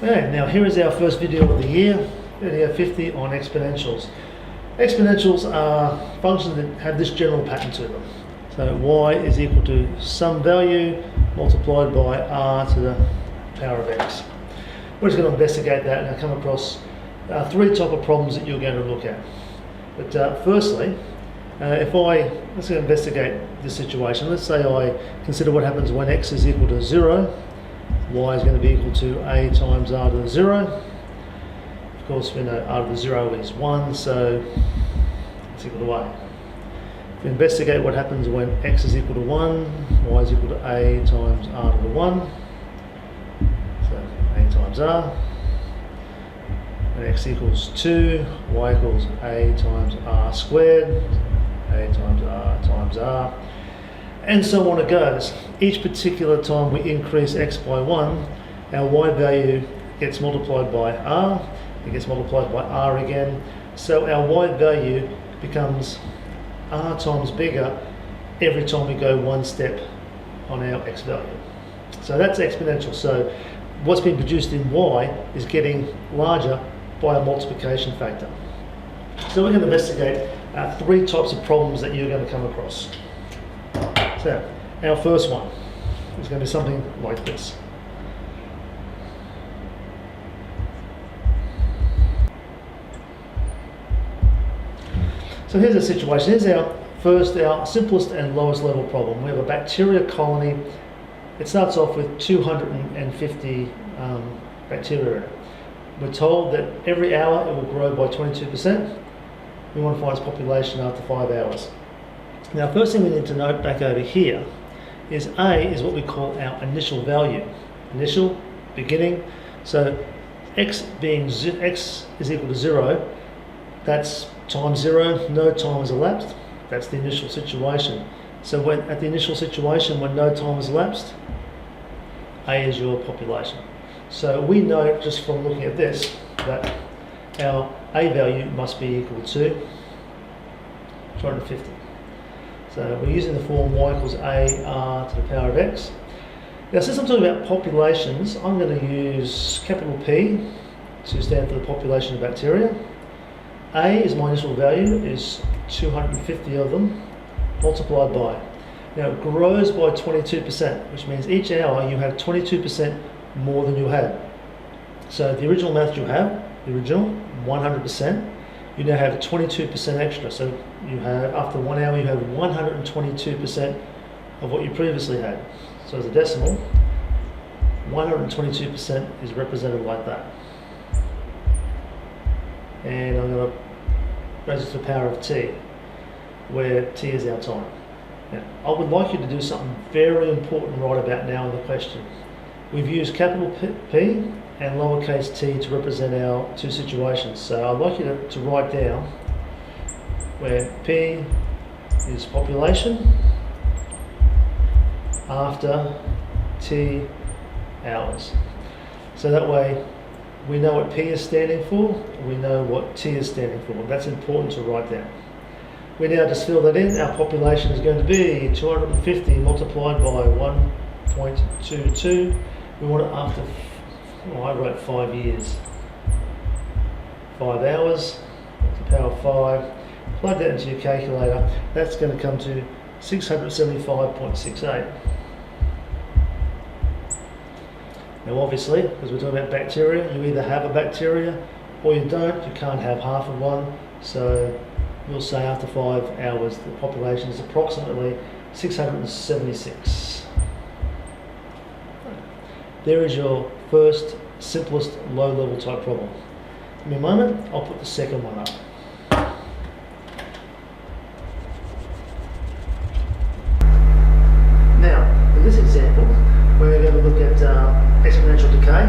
Okay, now here is our first video of the year, video 50 on exponentials. Exponentials are functions that have this general pattern to them. So y is equal to some value multiplied by r to the power of x. We're just going to investigate that and come across three types of problems that you're going to look at. But firstly, let's investigate this situation. Let's say I consider what happens when x is equal to 0. Y is going to be equal to a times r to the 0. Of course, we know r to the 0 is 1, so it's equal to a. If we investigate what happens when x is equal to 1, y is equal to a times r to the 1. So a times r. When x equals 2, y equals a times r squared, a times r, and so on it goes. Each particular time we increase x by 1, our y value gets multiplied by r, it gets multiplied by r again, so our y value becomes r times bigger every time we go one step on our x value. So that's exponential. So what's been produced in y is getting larger by a multiplication factor. So we're going to investigate three types of problems that you're going to come across. So our first one is going to be something like this. So here's the situation. Here's our simplest and lowest level problem. We have a bacteria colony. It starts off with 250 bacteria in it. We're told that every hour it will grow by 22%. We want to find its population after 5 hours. Now, first thing we need to note back over here is A is what we call our initial value. Initial, beginning. So x is equal to 0. That's time 0, no time has elapsed. That's the initial situation. So at the initial situation, when no time has elapsed, A is your population. So we know just from looking at this that our A value must be equal to 250. So we're using the form y equals a r to the power of x. Now, since I'm talking about populations, I'm going to use capital P to stand for the population of bacteria. A is my initial value, is 250 of them, multiplied by. Now it grows by 22%, which means each hour you have 22% more than you had. So the original math you have, the original 100%, you now have 22% extra. So you have, after 1 hour, you have 122% of what you previously had. So as a decimal, 122% is represented like that. And I'm going to raise it to the power of t, where t is our time. Now, I would like you to do something very important right about now in the question. We've used capital P and lowercase t to represent our two situations. So I'd like you to write down where P is population after t hours. So that way we know what P is standing for, we know what T is standing for. That's important to write down. We now just fill that in. Our population is going to be 250 multiplied by 1.22. We want it after, I wrote 5 years. 5 hours, to the power of 5. Plug that into your calculator. That's going to come to 675.68. Now obviously, because we're talking about bacteria, you either have a bacteria or you don't. You can't have half of one. So we'll say after 5 hours the population is approximately 676. There is your first, simplest, low-level type problem. Give me a moment, I'll put the second one up. Now, in this example, we're going to look at exponential decay.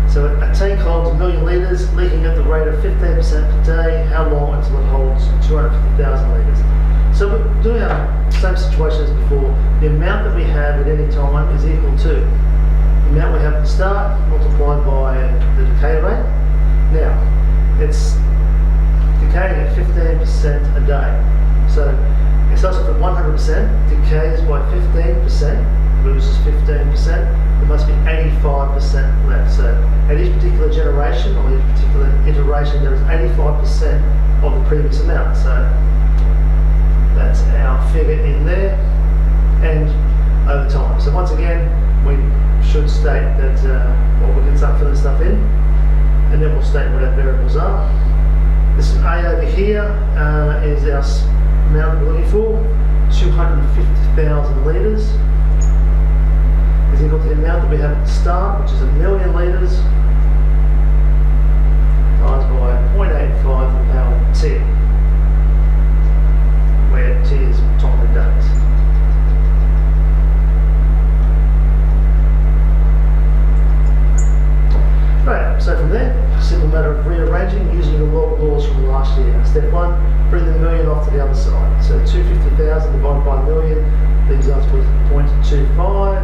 So a tank holds 1 million litres, leaking at the rate of 15% per day. How long until it holds 250,000 litres? So we're doing our same situation as before. The amount that we have at any time is equal to the amount we have at the start multiplied by the decay rate. Now, it's decaying at 15% a day. So it starts off at 100%, decays by 15%, loses 15%, there must be 85% left. So at each particular iteration, on each particular iteration, there is 85% of the previous amount. So that's our figure in there, and over time. So once again, we should state that we can start filling stuff in, and then we'll state what our variables are. This is A over here is our amount we're looking for, 250,000 litres. Is equal to the amount that we have at the start, which is 1,000,000 litres, times by 0.85 to the power of T, where T is time and days. Right, so from there, a simple matter of rearranging using the log laws from last year. Step 1, bring the million off to the other side. So 250,000 divided by 1,000,000 leaves us with 0.25.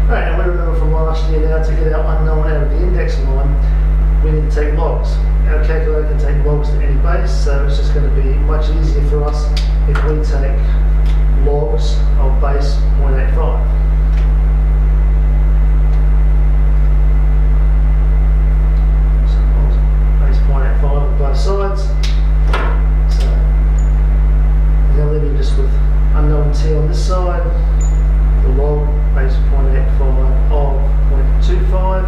Right, and we remember from last year now, to get our unknown out of the index line, we need to take logs. Our calculator can take logs to any base, so it's just going to be much easier for us if we take logs of base 0.85. So base 0.85 on both sides. So we're going to leave you just with unknown T on this side, the log base 0.85 of 0.25.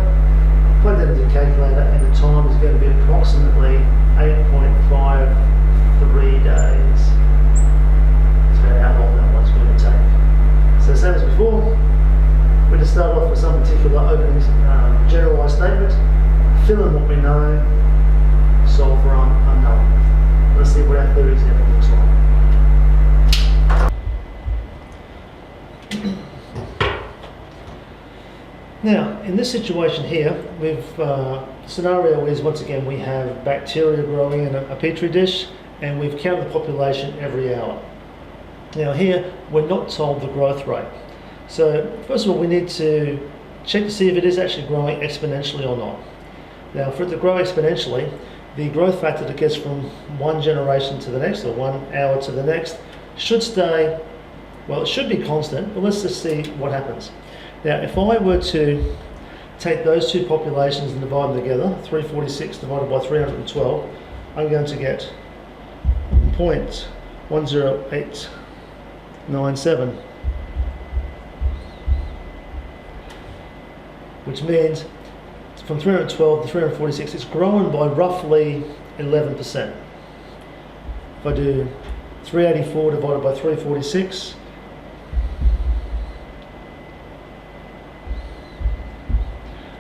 Plug that into the calculator, and the time is going to be approximately 8.53 days. That's about how long that one's going to take. So same as before, we just start off with some particular opening generalised statement, fill in what we know, solve for unknown. Let's see what our third example looks like. Now, in this situation here, the scenario is, once again, we have bacteria growing in a petri dish, and we've counted the population every hour. Now here, we're not told the growth rate. So first of all, we need to check to see if it is actually growing exponentially or not. Now, for it to grow exponentially, the growth factor that gets from one generation to the next, or 1 hour to the next, should stay, well, it should be constant, but let's just see what happens. Now, if I were to take those two populations and divide them together, 346 divided by 312, I'm going to get 0.10897, which means from 312 to 346, it's grown by roughly 11%. If I do 384 divided by 346,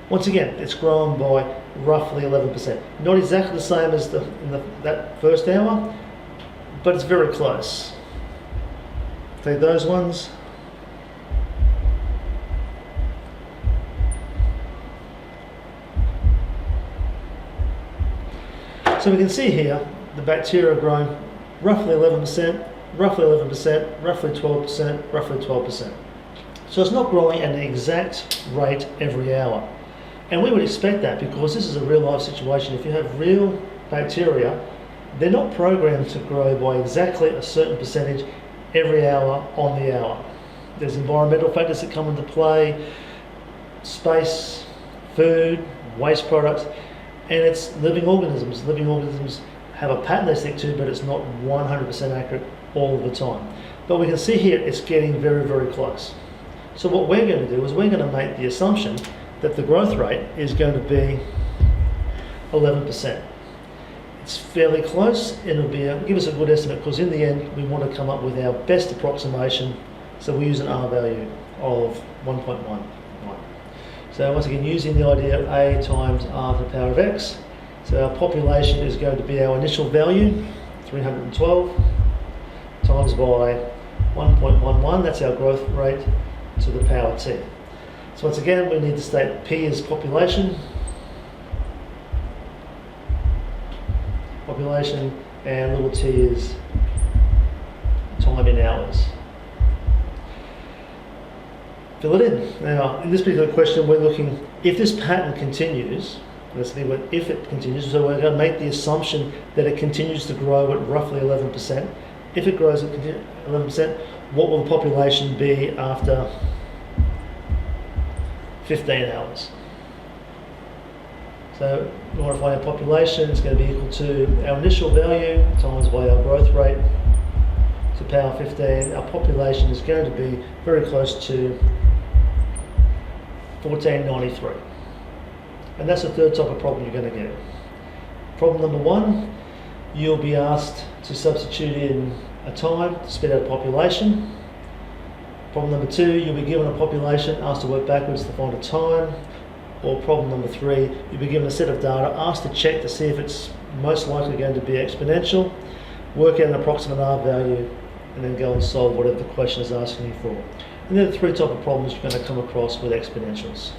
once again, it's grown by roughly 11%. Not exactly the same as that first hour, but it's very close. Take those ones. So we can see here, the bacteria are growing roughly 11%, roughly 11%, roughly 12%, roughly 12%. So it's not growing at an exact rate every hour. And we would expect that, because this is a real life situation. If you have real bacteria, they're not programmed to grow by exactly a certain percentage every hour on the hour. There's environmental factors that come into play, space, food, waste products, and it's living organisms. Living organisms have a pattern they stick to, but it's not 100% accurate all the time. But we can see here it's getting very, very close. So what we're going to do is we're going to make the assumption that the growth rate is going to be 11%. It's fairly close, and it'll give us a good estimate, because in the end we want to come up with our best approximation, so we use an R value of 1.11. So once again, using the idea of A times R to the power of X, so our population is going to be our initial value, 312, times by 1.11, that's our growth rate to the power T. So once again, we need to state P is population, and little t is time in hours. Fill it in. Now, in this particular question, we're looking, if this pattern continues, let's see what if it continues, so we're going to make the assumption that it continues to grow at roughly 11%. If it grows at 11%, what will the population be after 15 hours? So we want to find our population. It's going to be equal to our initial value times by our growth rate to power 15. Our population is going to be very close to 1493. And that's the third type of problem you're going to get. Problem number one, you'll be asked to substitute in a time to spit out a population. Problem number two, you'll be given a population, asked to work backwards to find a time. Or problem number three, you'll be given a set of data, asked to check to see if it's most likely going to be exponential, work out an approximate R value, and then go and solve whatever the question is asking you for. And they're the three type of problems you're going to come across with exponentials.